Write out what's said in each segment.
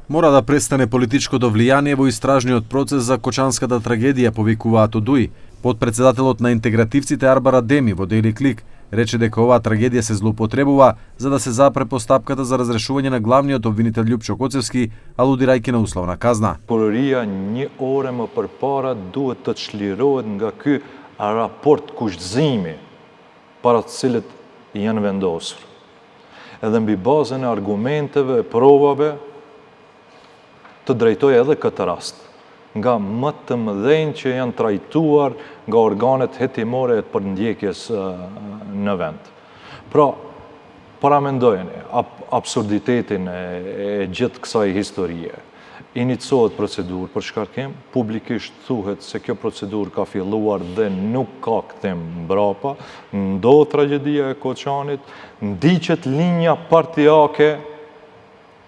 Mora da prestane политичкото влијание во истражниот процес за Кочанската трагедија, повикуваат од ДУИ. Подпредседателот на интегративците Арбар Адеми во Daily Click рече дека оваа трагедија се злоупотребува за да се запре постапката за разрешување на главниот обвинител Љупчо Коцевски, алудирајќи на условна казна. Prokuroria një orë më përpara duhet të çlirohet nga ky raport kushtëzimi para të cilët janë vendosur. Edhe mbi bazën e argumenteve, provave, të drejtoj edhe këtë rast, nga më të mëdhenj që janë trajtuar nga organet hetimore të përndjekjes në vend. Pra, paramendojeni absurditetin e gjithë kësaj historie. Inicohet procedurë për shkarkim, publikisht thuhet se kjo procedurë ka filluar dhe nuk ka kthim mbrapa, ndodh tragjedia e Koçanit, ndiqet linja partijake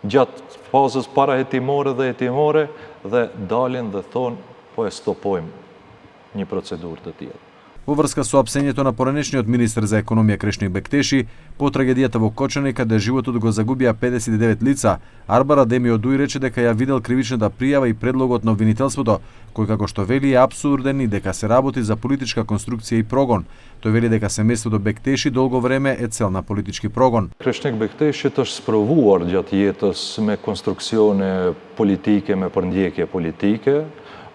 gjatë fazës para hetimore dhe dalin dhe thonë po e stopojmë një procedurë të tillë. Во врска со апсењето на поранешниот министер за економија Крешник Бектеши по трагедијата во Кочани, каде животот го загубија 59 лица, Арбар Адеми од ДУИ рече дека ја видел кривичната пријава и предлогот на обвинителството, кој како што вели е апсурден и дека се работи за политичка конструкција и прогон. Тој вели дека семејството Бектеши долго време е цел на политички прогон. Kresnik Bekteshi është sprovuar gjatë jetës me konstruksione politike, me përndjekje politike.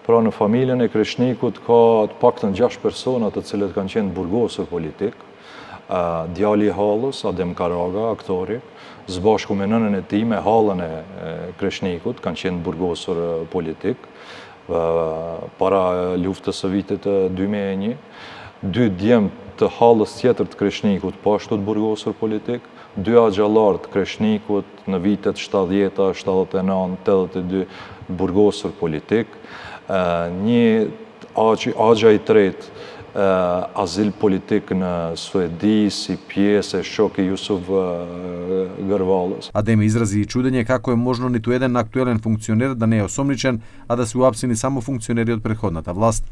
Pra në familjen e Kreshnikut ka të paktën 6 persona të cilët kanë qenë burgosur politik. Djali i Hallës, Adem Karaga, aktori, së bashku me nënën e tij, me hallën e Kreshnikut, kanë qenë burgosur politik. Para luftës së vitit 2001, 2 djemt të hallës tjetër të Kreshnikut po ashtu të burgosur politik, 2 axhallar të Kreshnikut në vitet 70, 79, 82 burgosur politik. Një axha i tretë azil politik në Suedi si pjesë e shoku Jusuf Gërvallës. Адеми изрази и чудење како е можно ниту еден актуелен функционер да не е осомничен, а да се уапсени само функционери од претходната власт.